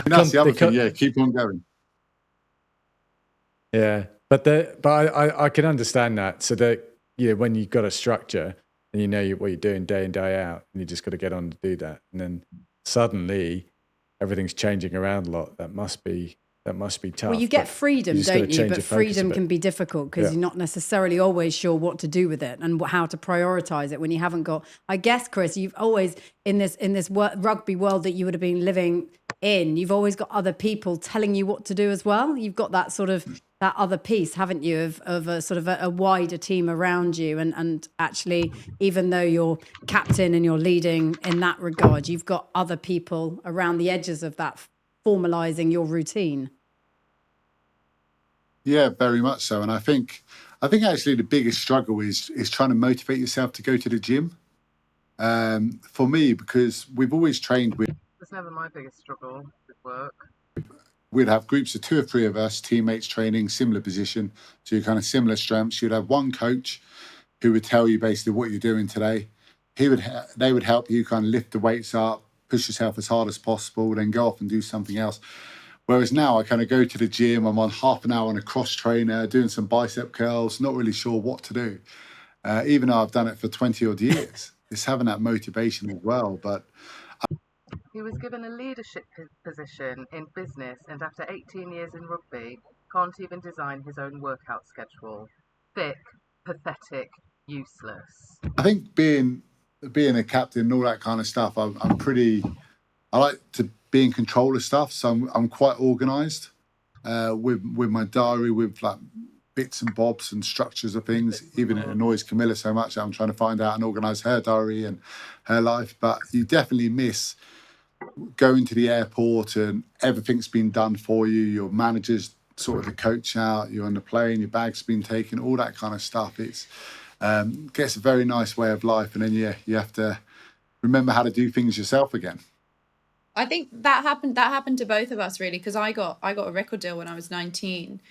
And that's the other thing, yeah, keep on going. Yeah, but I can understand that. So that, you know, when you've got a structure and you know what you're doing day in, day out, and you just got to get on to do that, and then suddenly everything's changing around a lot. That must be tough. Well, you get freedom, don't you? But freedom can be difficult because you're not necessarily always sure what to do with it and how to prioritize it when you haven't got. I guess, Chris, you've always in this rugby world that you would have been living in, you've always got other people telling you what to do as well. You've got that sort of that other piece, haven't you, of a sort of a wider team around you, and actually, even though you're captain and you're leading in that regard, you've got other people around the edges of that formalizing your routine. Yeah, very much so. And I think actually the biggest struggle is trying to motivate yourself to go to the gym. For me, because we've always trained with. It's never my biggest struggle with work. We'd have groups of 2 or 3 of us, teammates training, similar position, so kind of similar strengths. You'd have one coach who would tell you basically what you're doing today. They would help you kind of lift the weights up, push yourself as hard as possible, then go off and do something else. Whereas now I kind of go to the gym, I'm on half an hour on a cross trainer, doing some bicep curls, not really sure what to do. Even though I've done it for 20 odd years, it's having that motivation as well. But he was given a leadership position in business, and after 18 years in rugby, can't even design his own workout schedule. Thick, pathetic, useless. I think being a captain and all that kind of stuff, I like to be in control of stuff, so I'm quite organised with my diary, with like bits and bobs and structures of things. Even it annoys Camilla so much that I'm trying to find out and organise her diary and her life. But you definitely miss going to the airport and everything's been done for you. Your manager's sorted the coach out. You're on the plane. Your bag's been taken. All that kind of stuff. It's gets a very nice way of life, and then you have to remember how to do things yourself again. I think that happened to both of us, really, because I got a record deal when I was 19,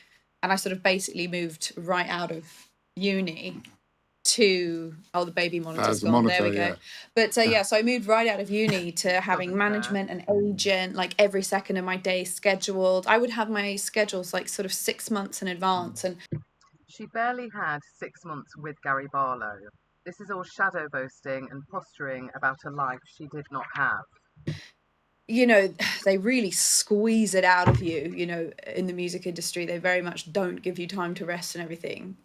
and I sort of basically moved right out of uni to the baby monitor's gone. Monitor, there we go. But so I moved right out of uni to having management and agent, like every second of my day scheduled. I would have my schedules like sort of 6 months in advance, and she barely had 6 months with Gary Barlow. This is all shadow boasting and posturing about a life she did not have. You know, they really squeeze it out of you, you know, in the music industry. They very much don't give you time to rest and everything.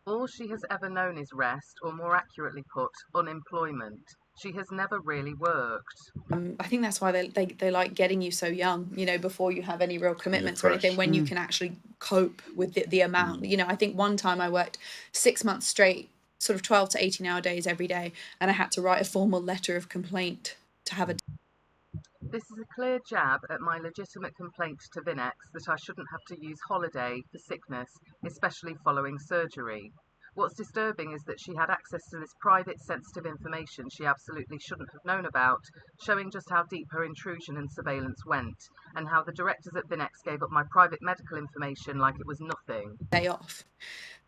All she has ever known is rest, or more accurately put, unemployment. She has never really worked. I think that's why they like getting you so young, you know, before you have any real commitments or anything, when you can actually cope with the amount. You know, I think one time I worked 6 months straight, sort of 12 to 18-hour days every day, and I had to write a formal letter of complaint to have a... This is a clear jab at my legitimate complaint to Vin-X that I shouldn't have to use holiday for sickness, especially following surgery. What's disturbing is that she had access to this private, sensitive information she absolutely shouldn't have known about, showing just how deep her intrusion and surveillance went, and how the directors at Vin-X gave up my private medical information like it was nothing. Day off.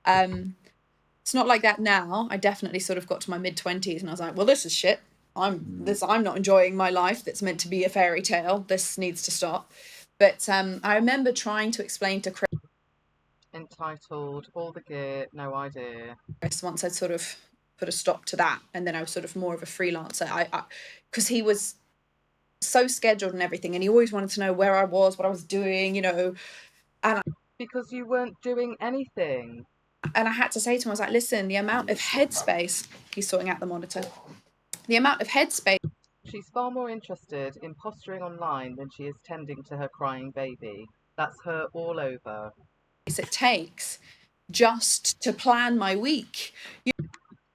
It's not like that now. I definitely sort of got to my mid-20s and I was like, well, this is shit. I'm not enjoying my life that's meant to be a fairy tale. This needs to stop. But I remember trying to explain to Chris, entitled All the Gear, No Idea. Once I'd sort of put a stop to that, and then I was sort of more of a freelancer. Because he was so scheduled and everything, and he always wanted to know where I was, what I was doing, you know. And because you weren't doing anything. And I had to say to him, I was like, listen, the amount of headspace, he's sorting out the monitor, the amount of headspace. She's far more interested in posturing online than she is tending to her crying baby. That's her all over. It takes just to plan my week.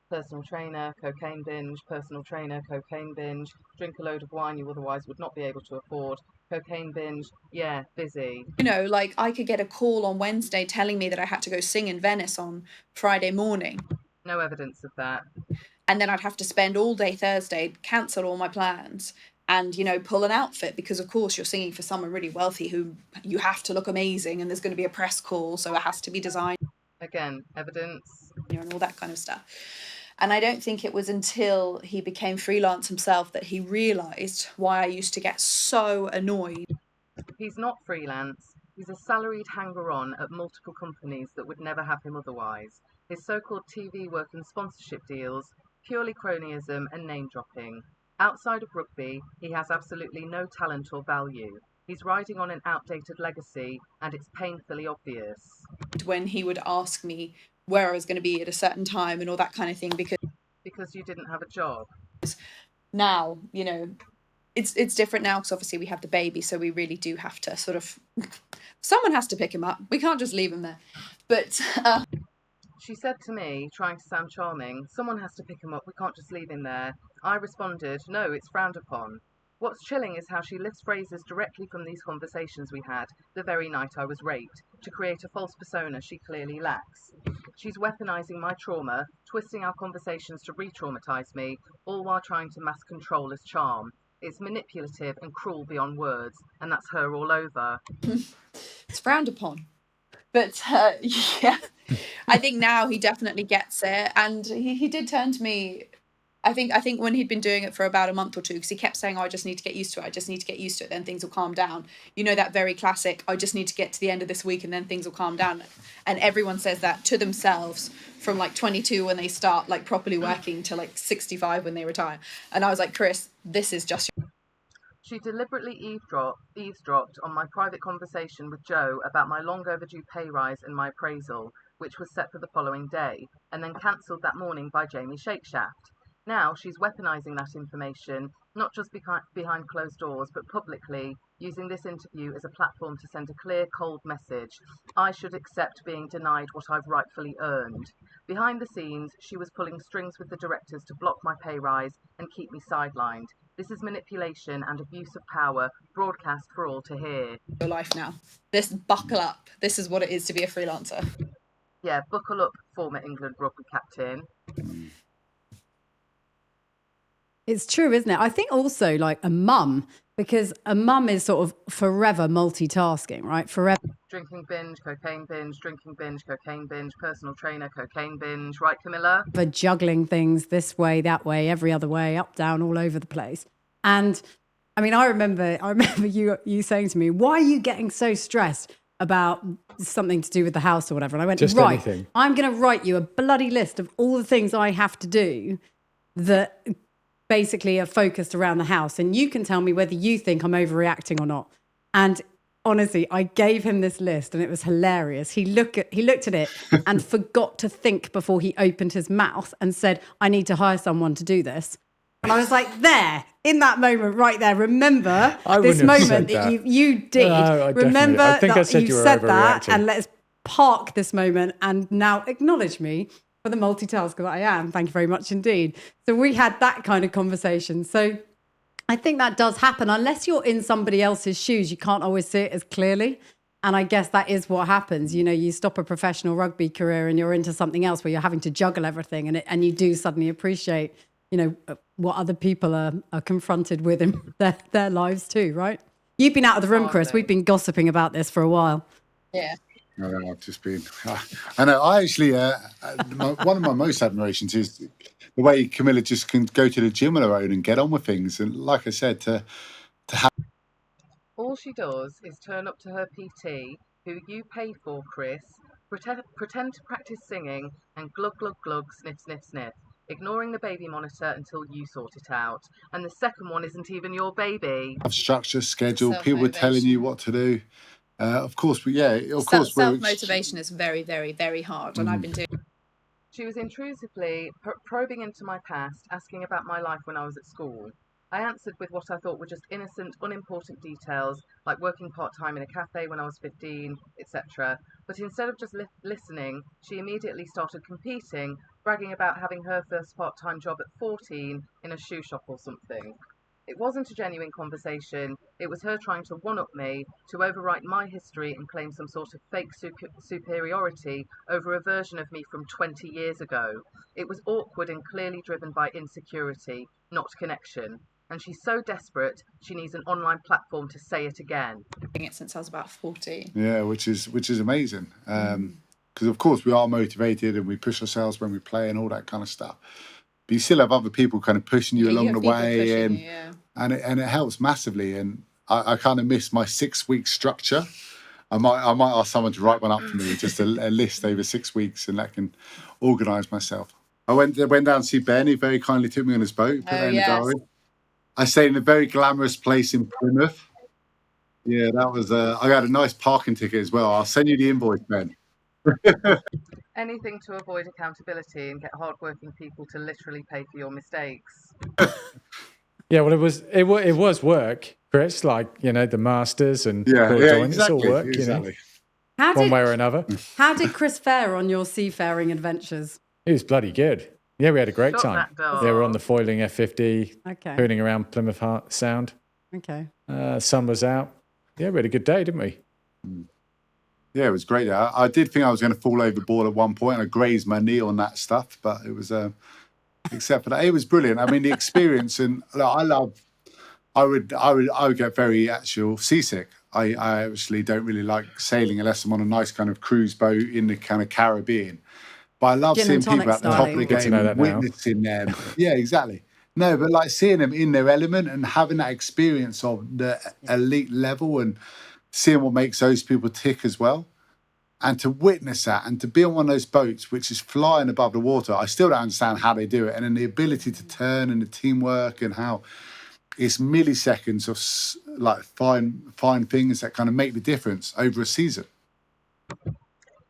Personal trainer, cocaine binge, personal trainer, cocaine binge, drink a load of wine you otherwise would not be able to afford, cocaine binge, yeah, busy. You know, like I could get a call on Wednesday telling me that I had to go sing in Venice on Friday morning. No evidence of that. And then I'd have to spend all day Thursday, cancel all my plans, and, you know, pull an outfit because, of course, you're singing for someone really wealthy who you have to look amazing, and there's going to be a press call, so it has to be designed. Again, evidence. And all that kind of stuff. And I don't think it was until he became freelance himself that he realised why I used to get so annoyed. He's not freelance. He's a salaried hanger-on at multiple companies that would never have him otherwise. His so-called TV work and sponsorship deals, purely cronyism and name-dropping. Outside of rugby, he has absolutely no talent or value. He's riding on an outdated legacy, and it's painfully obvious. When he would ask me where I was going to be at a certain time and all that kind of thing, because you didn't have a job. Now, you know, it's different now because obviously we have the baby, so we really do have to sort of, someone has to pick him up. We can't just leave him there. But she said to me, trying to sound charming, someone has to pick him up, we can't just leave him there. I responded, no, it's frowned upon. What's chilling is how she lifts phrases directly from these conversations we had the very night I was raped to create a false persona she clearly lacks. She's weaponizing my trauma, twisting our conversations to re-traumatize me, all while trying to mask control as charm. It's manipulative and cruel beyond words, and that's her all over. It's frowned upon. But yeah, I think now he definitely gets it. And he did turn to me, I think when he'd been doing it for about a month or two, because he kept saying, oh, I just need to get used to it. I just need to get used to it. Then things will calm down. You know, that very classic, I just need to get to the end of this week and then things will calm down. And everyone says that to themselves from like 22 when they start like properly working to like 65 when they retire. And I was like, Chris, this is just... She deliberately eavesdropped on my private conversation with Joe about my long overdue pay rise and my appraisal, which was set for the following day, and then cancelled that morning by Jamie Shakeshaft. Now she's weaponising that information, not just behind closed doors, but publicly, using this interview as a platform to send a clear, cold message. I should accept being denied what I've rightfully earned. Behind the scenes, she was pulling strings with the directors to block my pay rise and keep me sidelined. This is manipulation and abuse of power, broadcast for all to hear. Your life now. This, buckle up. This is what it is to be a freelancer. Yeah, buckle up, former England rugby captain. It's true, isn't it? I think also like a mum, because a mum is sort of forever multitasking, right? Forever. Drinking binge, cocaine binge, drinking binge, cocaine binge, personal trainer, cocaine binge. Right, Camilla? For juggling things this way, that way, every other way, up, down, all over the place. And I mean, I remember you saying to me, why are you getting so stressed about something to do with the house or whatever? And I went, just right, anything. I'm going to write you a bloody list of all the things I have to do that basically are focused around the house. And you can tell me whether you think I'm overreacting or not. And honestly, I gave him this list and it was hilarious. He looked at it and forgot to think before he opened his mouth and said, I need to hire someone to do this. And I was like, there, in that moment right there, remember this moment that you did. No, remember I think that I said you said that, overreacting. and let's park this moment and now acknowledge me for the multitasker that I am. Thank you very much indeed. So we had that kind of conversation. So I think that does happen. Unless you're in somebody else's shoes, you can't always see it as clearly. And I guess that is what happens. You know, you stop a professional rugby career and you're into something else where you're having to juggle everything, and you do suddenly appreciate, you know, what other people are confronted with in their lives too, right? You've been out of the room, Chris. We've been gossiping about this for a while. Yeah. I know, I've just been... I know, I actually... one of my most admirations is the way Camilla just can go to the gym on her own and get on with things. And like I said, to have... All she does is turn up to her PT, who you pay for, Chris, pretend to practice singing, and glug, glug, glug, sniff, sniff, sniff, ignoring the baby monitor until you sort it out. And the second one isn't even your baby. Have structure, schedule, people telling you what to do. Of course, but yeah, of course. Self-motivation is very, very, very hard, and I've been doing... She was intrusively probing into my past, asking about my life when I was at school. I answered with what I thought were just innocent, unimportant details, like working part-time in a cafe when I was 15, etc. But instead of just listening, she immediately started competing, bragging about having her first part-time job at 14 in a shoe shop or something. It wasn't a genuine conversation. It was her trying to one-up me, to overwrite my history and claim some sort of fake superiority over a version of me from 20 years ago. It was awkward and clearly driven by insecurity, not connection. And she's so desperate, she needs an online platform to say it again. I've been doing it since I was about 14. Yeah, which is amazing. Because of course we are motivated and we push ourselves when we play and all that kind of stuff. But you still have other people kind of pushing you along the way, and it helps massively. And I kind of missed my 6-week structure. I might ask someone to write one up for me, just a list over 6 weeks, and that can organise myself. I went down to see Ben. He very kindly took me on his boat, put that in the diary. I stayed in a very glamorous place in Plymouth. Yeah, that was. I got a nice parking ticket as well. I'll send you the invoice, Ben. Anything to avoid accountability and get hardworking people to literally pay for your mistakes. Yeah, well, it was work, Chris. Like, you know, the Masters and exactly, it's all work, exactly. You know, one way or another. How did Chris fare on your seafaring adventers? He was bloody good. Yeah, we had a great Shot time. that dog. They were on the foiling F50, Okay. hooning around Plymouth Sound. Okay. Sun was out. Yeah, we had a good day, didn't we? Yeah, it was great. I did think I was going to fall overboard at one point, and I grazed my knee on that stuff, but it was, except for that, it was brilliant. I mean, the experience, and I would get very seasick. I actually don't really like sailing unless I'm on a nice kind of cruise boat in the kind of Caribbean. But I love Gin seeing and tonic people at the top of the Good to game know and that now. witnessing them. Yeah, exactly. No, but like seeing them in their element and having that experience of the elite level and seeing what makes those people tick as well. And to witness that and to be on one of those boats which is flying above the water, I still don't understand how they do it. And then the ability to turn and the teamwork and how it's milliseconds of like fine things that kind of make the difference over a season.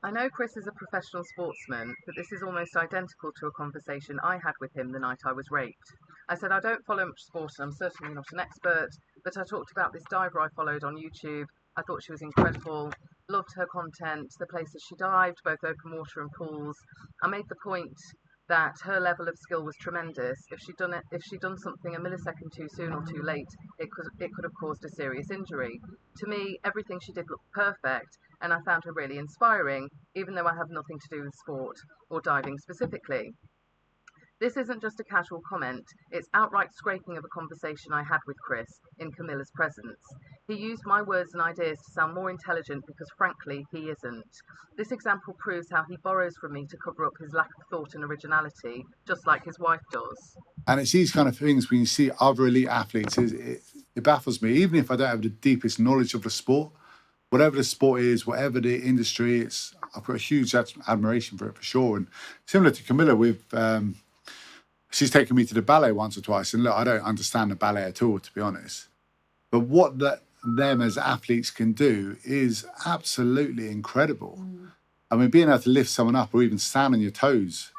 I know Chris is a professional sportsman, but this is almost identical to a conversation I had with him the night I was raped. I said I don't follow much sport and I'm certainly not an expert, but I talked about this diver I followed on YouTube. I thought she was incredible, loved her content, the places she dived, both open water and pools. I made the point that her level of skill was tremendous. If she'd done something a millisecond too soon or too late, it could have caused a serious injury. To me, everything she did looked perfect, and I found her really inspiring, even though I have nothing to do with sport or diving specifically. This isn't just a casual comment, it's outright scraping of a conversation I had with Chris in Camilla's presence. He used my words and ideas to sound more intelligent because frankly he isn't. This example proves how he borrows from me to cover up his lack of thought and originality, just like his wife does. And it's these kind of things when you see other elite athletes, it baffles me. Even if I don't have the deepest knowledge of the sport, whatever the sport is, whatever the industry, I've got a huge admiration for it for sure. And similar to Camilla, she's taken me to the ballet once or twice, and look, I don't understand the ballet at all, to be honest. But what them as athletes can do is absolutely incredible. I mean, being able to lift someone up or even stand on your toes.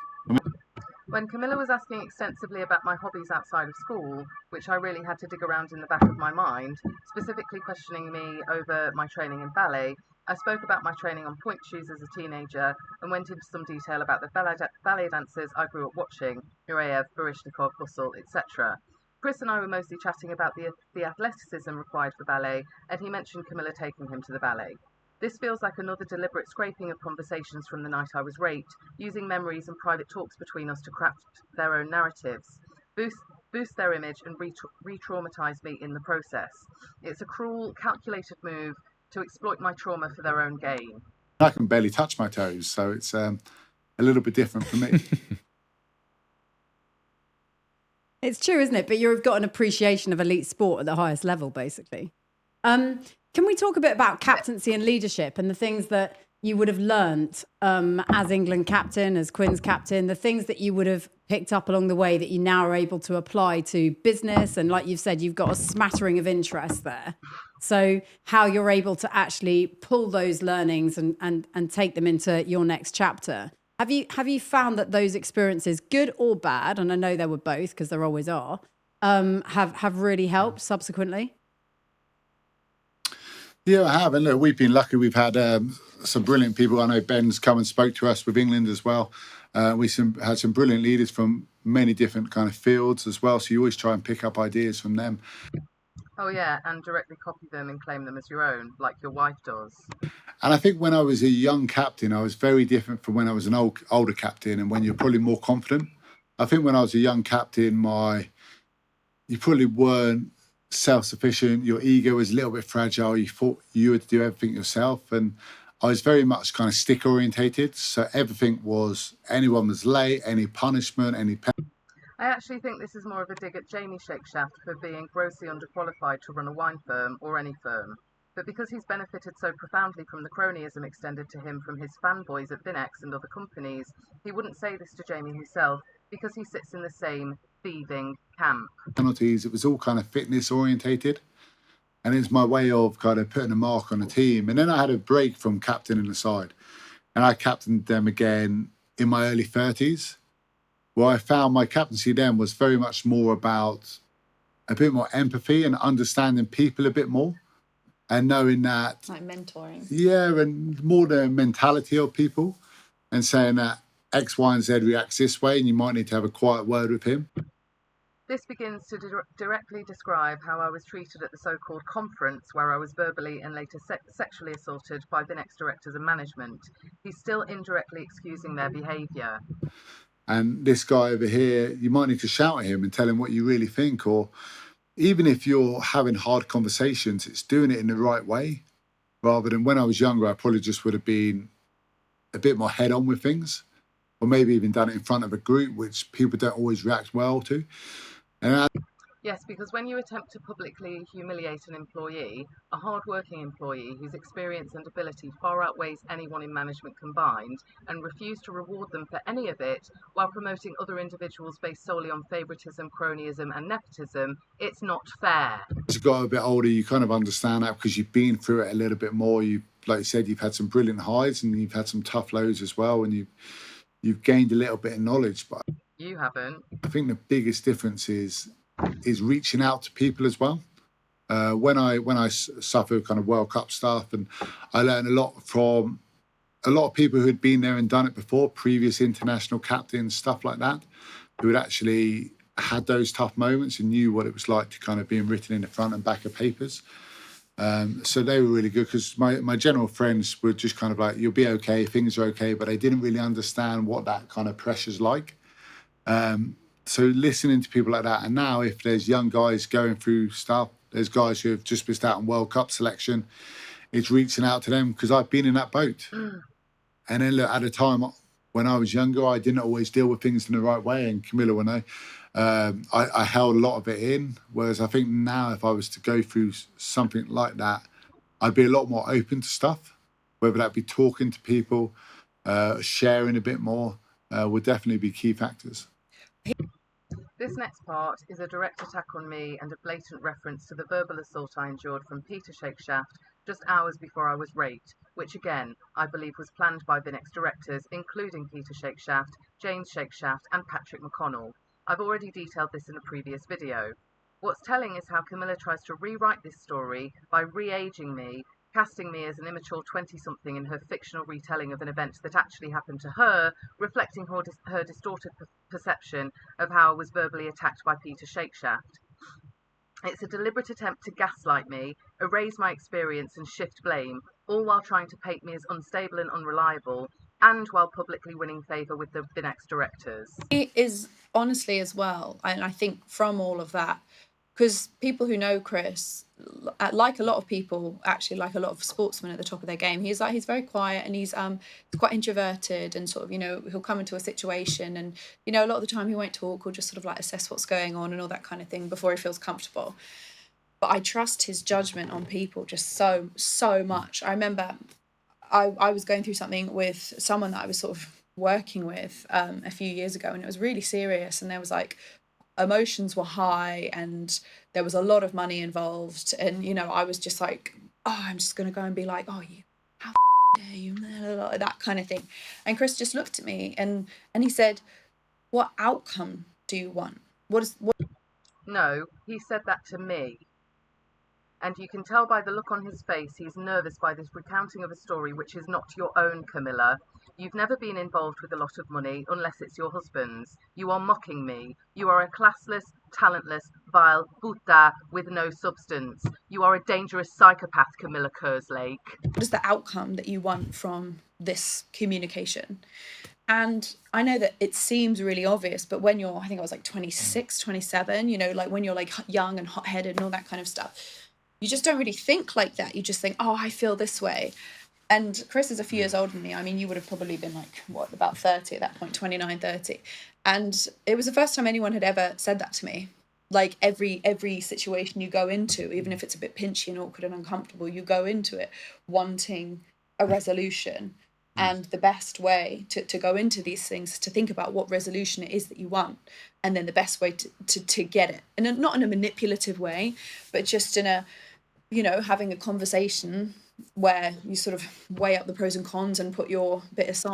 When Camilla was asking extensively about my hobbies outside of school, which I really had to dig around in the back of my mind, specifically questioning me over my training in ballet, I spoke about my training on point shoes as a teenager and went into some detail about the ballet dancers I grew up watching, Nureyev, Baryshnikov, Bustle, etc. Chris and I were mostly chatting about the athleticism required for ballet, and he mentioned Camilla taking him to the ballet. This feels like another deliberate scraping of conversations from the night I was raped, using memories and private talks between us to craft their own narratives, boost their image and re-traumatize me in the process. It's a cruel, calculated move to exploit my trauma for their own gain. I can barely touch my toes, so it's a little bit different for me. It's true, isn't it? But you've got an appreciation of elite sport at the highest level, basically. Can we talk a bit about captaincy and leadership and the things that you would have learnt as England captain, as Quins captain, the things that you would have picked up along the way that you now are able to apply to business? And like you've said, you've got a smattering of interest there. So how you're able to actually pull those learnings and take them into your next chapter. Have you found that those experiences, good or bad, and I know there were both because there always are, have really helped subsequently? Yeah, I have. And look, we've been lucky. We've had some brilliant people. I know Ben's come and spoke to us with England as well. We had some brilliant leaders from many different kind of fields as well. So you always try and pick up ideas from them. Oh, yeah, and directly copy them and claim them as your own, like your wife does. And I think when I was a young captain, I was very different from when I was an older captain and when you're probably more confident. I think when I was a young captain, you probably weren't self-sufficient. Your ego was a little bit fragile. You thought you had to do everything yourself. And I was very much kind of stick orientated. So everything was, anyone was late, any punishment, any I actually think this is more of a dig at Jamie Shakeshaft for being grossly underqualified to run a wine firm or any firm. But because he's benefited so profoundly from the cronyism extended to him from his fanboys at Vin-X and other companies, he wouldn't say this to Jamie himself because he sits in the same thieving camp. Penalties, it was all kind of fitness orientated. And it's my way of kind of putting a mark on the team. And then I had a break from captaining the side. And I captained them again in my early 30s. Where I found my captaincy then was very much more about a bit more empathy and understanding people a bit more. And knowing that... Like mentoring. Yeah, and more the mentality of people. And saying that X, Y, and Z reacts this way and you might need to have a quiet word with him. This begins to directly describe how I was treated at the so-called conference where I was verbally and later sexually assaulted by Vin-X directors and management. He's still indirectly excusing their behaviour. And this guy over here, you might need to shout at him and tell him what you really think. Or even if you're having hard conversations, it's doing it in the right way. Rather than when I was younger, I probably just would have been a bit more head on with things. Or maybe even done it in front of a group, which people don't always react well to. Yes, because when you attempt to publicly humiliate an employee, a hard-working employee whose experience and ability far outweighs anyone in management combined, and refuse to reward them for any of it, while promoting other individuals based solely on favouritism, cronyism and nepotism, it's not fair. As you got a bit older, you kind of understand that because you've been through it a little bit more. You, like you said, you've had some brilliant highs and you've had some tough lows as well, and you've gained a little bit of knowledge. But you haven't. I think the biggest difference is reaching out to people as well. When I suffered kind of World Cup stuff, and I learned a lot from a lot of people who had been there and done it before, previous international captains, stuff like that, who had actually had those tough moments and knew what it was like to kind of being written in the front and back of papers. So they were really good because my general friends were just kind of like, you'll be okay, things are okay, but they didn't really understand what that kind of pressure's like. So listening to people like that, and now if there's young guys going through stuff, there's guys who have just missed out on World Cup selection, it's reaching out to them because I've been in that boat. And then look, at a time when I was younger, I didn't always deal with things in the right way, and Camilla will know. I held a lot of it in, whereas I think now if I was to go through something like that, I'd be a lot more open to stuff, whether that be talking to people, sharing a bit more, would definitely be key factors. This next part is a direct attack on me and a blatant reference to the verbal assault I endured from Peter Shakeshaft just hours before I was raped, which again, I believe was planned by Vin-X directors, including Peter Shakeshaft, James Shakeshaft and Patrick McConnell. I've already detailed this in a previous video. What's telling is how Camilla tries to rewrite this story by re-aging me, casting me as an immature 20-something in her fictional retelling of an event that actually happened to her, reflecting her distorted perception of how I was verbally attacked by Peter Shakeshaft. It's a deliberate attempt to gaslight me, erase my experience and shift blame, all while trying to paint me as unstable and unreliable, and while publicly winning favour with the Vin-X directors. It is honestly as well, and I think from all of that, because people who know Chris, like a lot of people, actually like a lot of sportsmen at the top of their game, he's very quiet and he's quite introverted and sort of, he'll come into a situation and, a lot of the time he won't talk or just sort of like assess what's going on and all that kind of thing before he feels comfortable. But I trust his judgment on people just so much. I remember I was going through something with someone that I was sort of working with a few years ago, and it was really serious, and there was like emotions were high and there was a lot of money involved, and I was just like, oh, I'm just gonna go and be like, oh, you how dare you, that kind of thing. And Chris just looked at me and he said, what outcome do you want? What No, he said that to me. And you can tell by the look on his face he's nervous by this recounting of a story which is not your own, Camilla. You've never been involved with a lot of money unless it's your husband's. You are mocking me. You are a classless, talentless, vile puta with no substance. You are a dangerous psychopath, Camilla Kerslake. What is the outcome that you want from this communication? And I know that it seems really obvious, but when you're, I think I was like 26, 27, like when you're like young and hot-headed and all that kind of stuff, you just don't really think like that. You just think, oh, I feel this way. And Chris is a few years older than me. I mean, you would have probably been like, what, about 30 at that point, 29, 30. And it was the first time anyone had ever said that to me. Like every situation you go into, even if it's a bit pinchy and awkward and uncomfortable, you go into it wanting a resolution. And the best way to go into these things is to think about what resolution it is that you want, and then the best way to get it. And not in a manipulative way, but just in a, having a conversation where you sort of weigh up the pros and cons and put your bit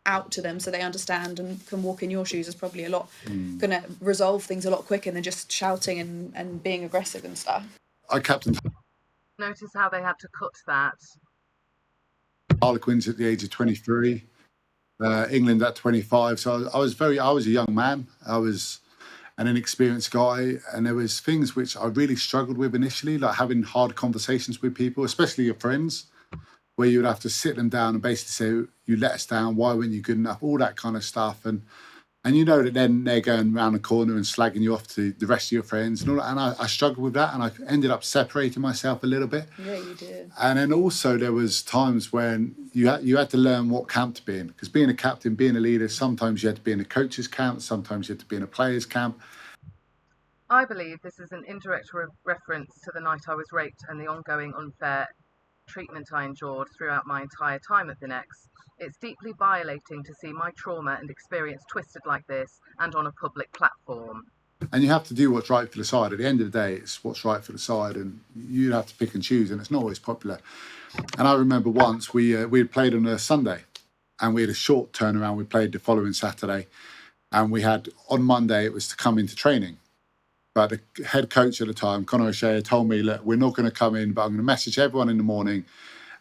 out to them so they understand and can walk in your shoes is probably a lot going to resolve things a lot quicker than just shouting and being aggressive and stuff. I captained Notice how they had to cut that. Harlequins at the age of 23, England at 25. So I was a young man. I was an inexperienced guy, and there was things which I really struggled with initially, like having hard conversations with people, especially your friends, where you would have to sit them down and basically say, you let us down, why weren't you good enough, all that kind of stuff. And that then they're going around the corner and slagging you off to the rest of your friends and all that. And I struggled with that, and I ended up separating myself a little bit. Yeah, you did. And then also there was times when you had to learn what camp to be in, because being a captain, being a leader, sometimes you had to be in a coach's camp, sometimes you had to be in a player's camp. I believe this is an indirect reference to the night I was raped and the ongoing unfair treatment I endured throughout my entire time at Vin-X. It's deeply violating to see my trauma and experience twisted like this and on a public platform. And you have to do what's right for the side. At the end of the day, it's what's right for the side, and you have to pick and choose, and it's not always popular. And I remember once we had played on a Sunday, and we had a short turnaround. We played the following Saturday, and we had on Monday it was to come into training. But the head coach at the time, Conor O'Shea, told me, look, we're not going to come in, but I'm going to message everyone in the morning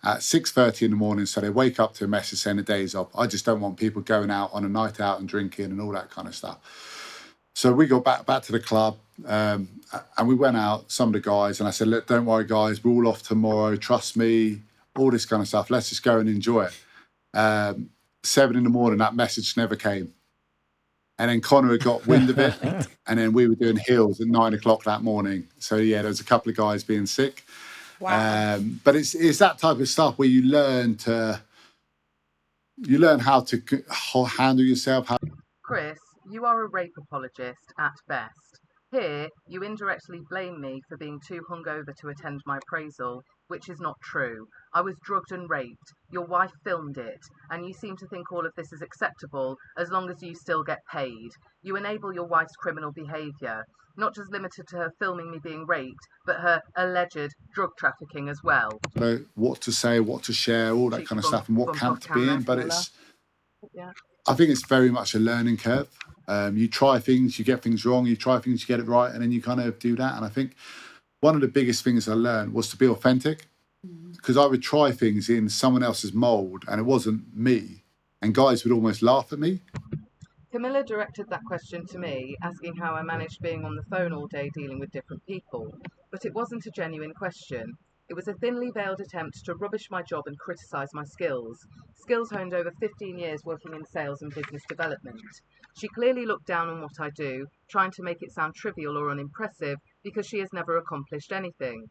at 6:30 in the morning, so they wake up to a message saying the day's off. I just don't want people going out on a night out and drinking and all that kind of stuff. So we got back to the club, and we went out, some of the guys, and I said, look, don't worry, guys, we're all off tomorrow. Trust me, all this kind of stuff. Let's just go and enjoy it. 7 in the morning, that message never came. And then Conor had got wind of it, and then we were doing hills at 9 o'clock that morning. So yeah, there was a couple of guys being sick. Wow. But it's that type of stuff where you learn how to handle yourself. Chris, you are a rape apologist at best. Here, you indirectly blame me for being too hungover to attend my appraisal, which is not true. I was drugged and raped. Your wife filmed it, and you seem to think all of this is acceptable as long as you still get paid. You enable your wife's criminal behaviour, not just limited to her filming me being raped, but her alleged drug trafficking as well. So what to say, what to share, all that kind of stuff, and what camp to be in. But I think it's very much a learning curve. You try things, you get things wrong, you try things, you get it right, and then you kind of do that. And I think one of the biggest things I learned was to be authentic, because I would try things in someone else's mould and it wasn't me, and guys would almost laugh at me. Camilla directed that question to me, asking how I managed being on the phone all day dealing with different people. But it wasn't a genuine question. It was a thinly veiled attempt to rubbish my job and criticise my skills. Skills honed over 15 years working in sales and business development. She clearly looked down on what I do, trying to make it sound trivial or unimpressive because she has never accomplished anything.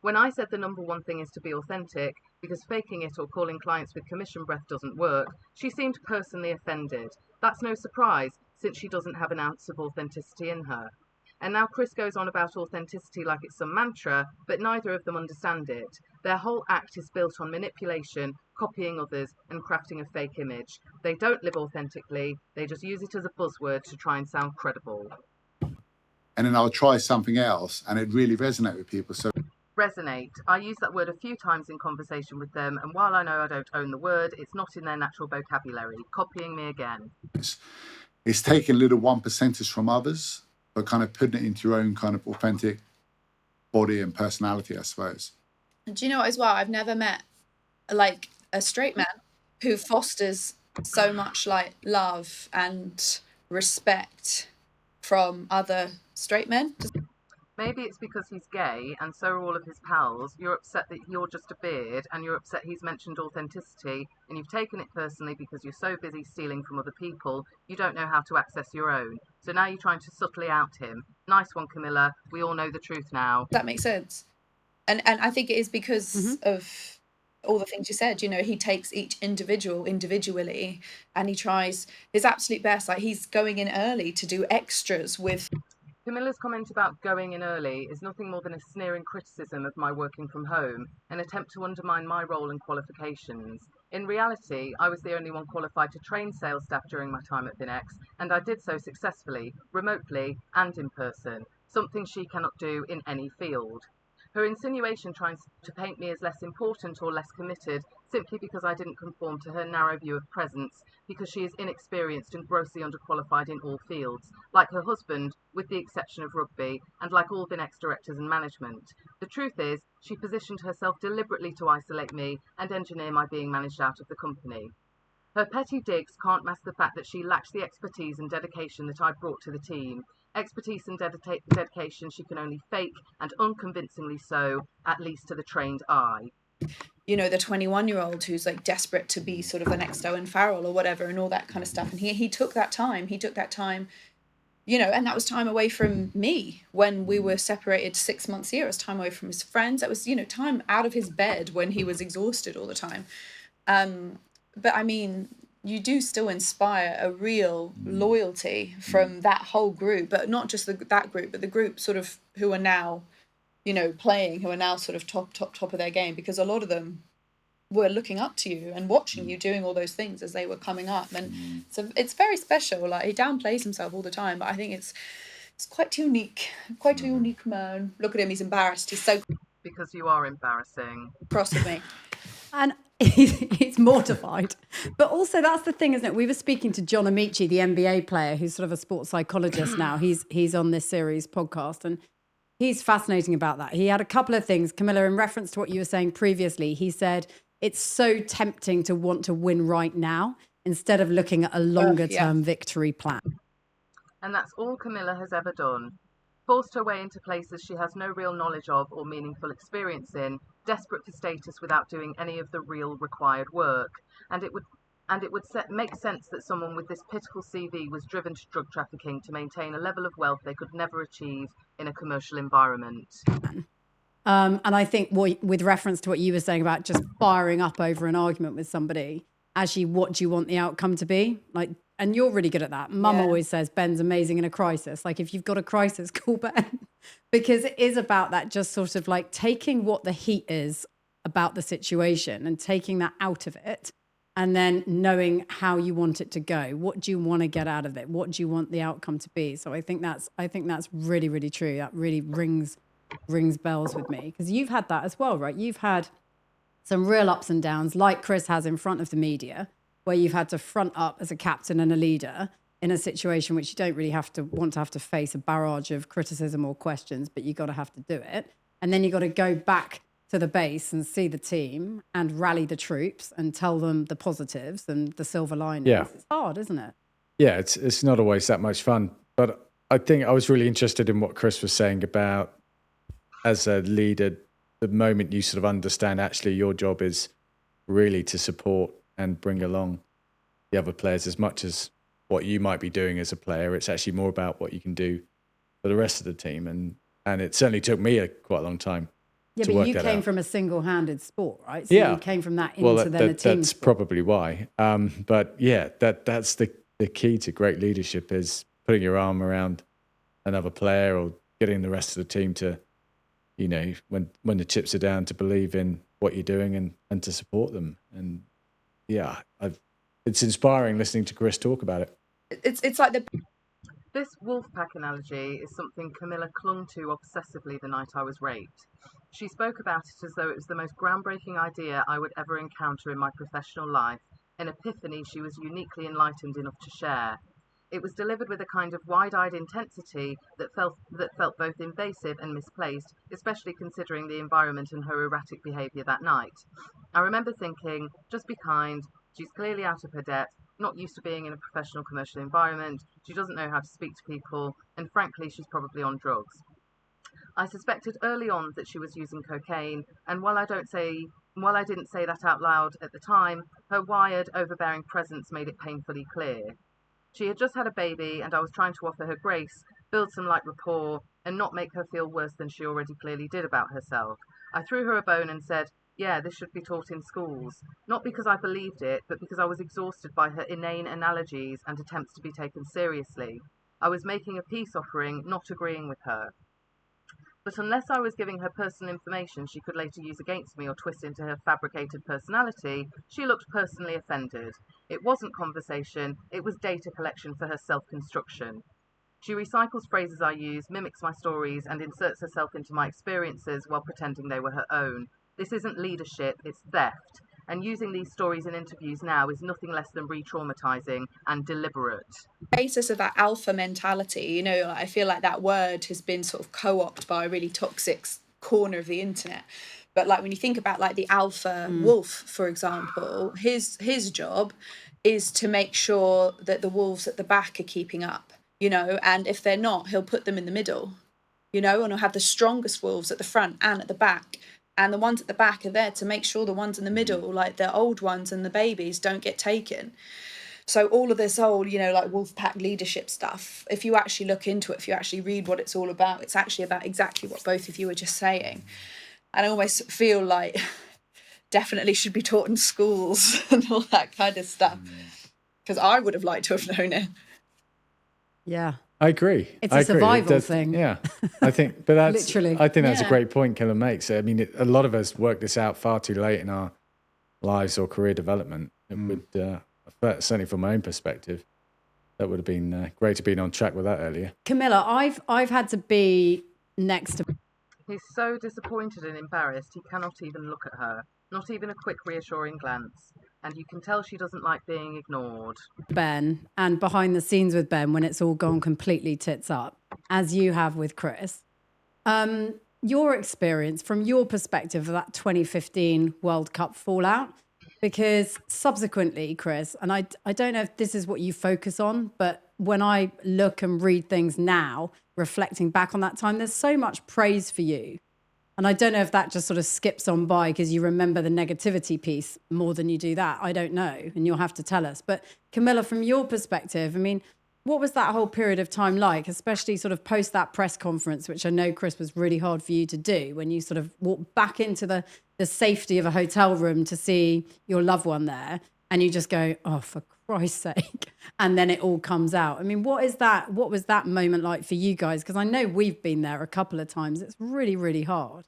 When I said the number one thing is to be authentic, because faking it or calling clients with commission breath doesn't work, she seemed personally offended. That's no surprise, since she doesn't have an ounce of authenticity in her. And now Chris goes on about authenticity like it's some mantra, but neither of them understand it. Their whole act is built on manipulation, copying others, and crafting a fake image. They don't live authentically, they just use it as a buzzword to try and sound credible. And then I'll try something else, and it really resonates with people. So resonate. I use that word a few times in conversation with them, and while I know I don't own the word, it's not in their natural vocabulary. Copying me again. It's taking little 1%ers from others, but kind of putting it into your own kind of authentic body and personality, I suppose. Do you know what, as well, I've never met like a straight man who fosters so much like love and respect from other straight men. Maybe it's because he's gay and so are all of his pals. You're upset that you're just a beard, and you're upset he's mentioned authenticity, and you've taken it personally because you're so busy stealing from other people, you don't know how to access your own. So now you're trying to subtly out him. Nice one, Camilla. We all know the truth now. That makes sense. And I think it is because of all the things you said, you know, he takes each individual individually and he tries his absolute best. Like, he's going in early to do extras with. Camilla's comment about going in early is nothing more than a sneering criticism of my working from home, an attempt to undermine my role and qualifications. In reality, I was the only one qualified to train sales staff during my time at Vin-X, and I did so successfully, remotely and in person, something she cannot do in any field. Her insinuation tries to paint me as less important or less committed simply because I didn't conform to her narrow view of presence, because she is inexperienced and grossly underqualified in all fields, like her husband, with the exception of rugby, and like all Vin-X directors and management. The truth is, she positioned herself deliberately to isolate me and engineer my being managed out of the company. Her petty digs can't mask the fact that she lacks the expertise and dedication that I brought to the team. Expertise and dedication she can only fake, and unconvincingly so, at least to the trained eye. You know, the 21-year-old who's like desperate to be sort of the next Owen Farrell or whatever, and all that kind of stuff. And he took that time. You know, and that was time away from me when we were separated 6 months here. It was time away from his friends. That was, you know, time out of his bed when he was exhausted all the time. But I mean, you do still inspire a real loyalty from that whole group, but not just that group, but the group sort of who are now, you know, playing, who are now sort of top of their game, because a lot of them were looking up to you and watching you doing all those things as they were coming up. And so it's very special. Like, he downplays himself all the time, but I think it's quite unique man. Look at him, he's embarrassed. He's so because you are embarrassing. cross with me. And he's mortified. But also, that's the thing, isn't it? We were speaking to John Amici, the NBA player, who's sort of a sports psychologist now. He's on this series podcast, and he's fascinating about that. He had a couple of things, Camilla, in reference to what you were saying previously. He said, it's so tempting to want to win right now instead of looking at a longer term victory plan. And that's all Camilla has ever done. Forced her way into places she has no real knowledge of or meaningful experience in, desperate for status without doing any of the real required work. And it would make sense that someone with this pitiful CV was driven to drug trafficking to maintain a level of wealth they could never achieve in a commercial environment. And I think with reference to what you were saying about just firing up over an argument with somebody, actually, what do you want the outcome to be? Like, and you're really good at that. Mum always says Ben's amazing in a crisis. Like, if you've got a crisis, call Ben. Because it is about that, just sort of like taking what the heat is about the situation and taking that out of it, and then knowing how you want it to go. What do you want to get out of it? What do you want the outcome to be? So I think that's really, really true. That really rings bells with me, because you've had that as well, right? You've had some real ups and downs, like Chris has in front of the media, where you've had to front up as a captain and a leader in a situation which you don't really want to have to face a barrage of criticism or questions, but you got to have to do it. And then you got to go back to the base and see the team and rally the troops and tell them the positives and the silver linings. Yeah. It's hard, isn't it? Yeah, it's not always that much fun. But I think I was really interested in what Chris was saying about, as a leader, the moment you sort of understand actually your job is really to support and bring along the other players as much as what you might be doing as a player. It's actually more about what you can do for the rest of the team. And it certainly took me quite a long time. Yeah, to but work you that came out. from a single-handed sport, right? So you came from that into then a team that's sport. probably why. But yeah, that's the key to great leadership, is putting your arm around another player or getting the rest of the team to, you know, when the chips are down, to believe in what you're doing and to support them. And yeah, it's inspiring listening to Chris talk about it. It's like This wolf pack analogy is something Camilla clung to obsessively the night I was raped. She spoke about it as though it was the most groundbreaking idea I would ever encounter in my professional life, an epiphany she was uniquely enlightened enough to share. It was delivered with a kind of wide-eyed intensity that felt both invasive and misplaced, especially considering the environment and her erratic behaviour that night. I remember thinking, just be kind, she's clearly out of her depth, not used to being in a professional commercial environment, she doesn't know how to speak to people, and frankly, she's probably on drugs. I suspected early on that she was using cocaine, and while I didn't say that out loud at the time, her wired, overbearing presence made it painfully clear. She had just had a baby, and I was trying to offer her grace, build some light rapport, and not make her feel worse than she already clearly did about herself. I threw her a bone and said, Yeah, this should be taught in schools. Not because I believed it, but because I was exhausted by her inane analogies and attempts to be taken seriously. I was making a peace offering, not agreeing with her. But unless I was giving her personal information she could later use against me or twist into her fabricated personality, she looked personally offended. It wasn't conversation, it was data collection for her self-construction. She recycles phrases I use, mimics my stories, and inserts herself into my experiences while pretending they were her own. This isn't leadership, it's theft. And using these stories in interviews now is nothing less than re-traumatizing and deliberate. Basis of that alpha mentality, you know, I feel like that word has been sort of co-opted by a really toxic corner of the internet. But like when you think about like the alpha wolf, for example, his job is to make sure that the wolves at the back are keeping up, you know, and if they're not, he'll put them in the middle, you know, and he'll have the strongest wolves at the front and at the back. And the ones at the back are there to make sure the ones in the middle, like the old ones and the babies, don't get taken. So all of this whole, you know, like wolf pack leadership stuff, if you actually look into it, if you actually read what it's all about, it's actually about exactly what both of you were just saying. And I almost feel like definitely should be taught in schools and all that kind of stuff. Because I would have liked to have known it. Yeah. I agree. It's a survival thing. Yeah, I think, but that's Literally. I think that's a great point Killer makes. I mean, a lot of us work this out far too late in our lives or career development. It would, certainly from my own perspective, that would have been great to be on track with that earlier. Camilla, I've had to be next to. He's so disappointed and embarrassed he cannot even look at her, not even a quick reassuring glance. And you can tell she doesn't like being ignored. Ben, and behind the scenes with Ben when it's all gone completely tits up, as you have with Chris. Your experience from your perspective of that 2015 World Cup fallout, because subsequently, Chris, and I don't know if this is what you focus on, but when I look and read things now, reflecting back on that time, there's so much praise for you. And I don't know if that just sort of skips on by because you remember the negativity piece more than you do that. I don't know. And you'll have to tell us. But Camilla, from your perspective, I mean, what was that whole period of time like, especially sort of post that press conference, which I know, Chris, was really hard for you to do when you sort of walked back into the safety of a hotel room to see your loved one there and you just go, oh, for Christ's sake. And then it all comes out. I mean, what was that moment like for you guys? Because I know we've been there a couple of times. It's really, really hard.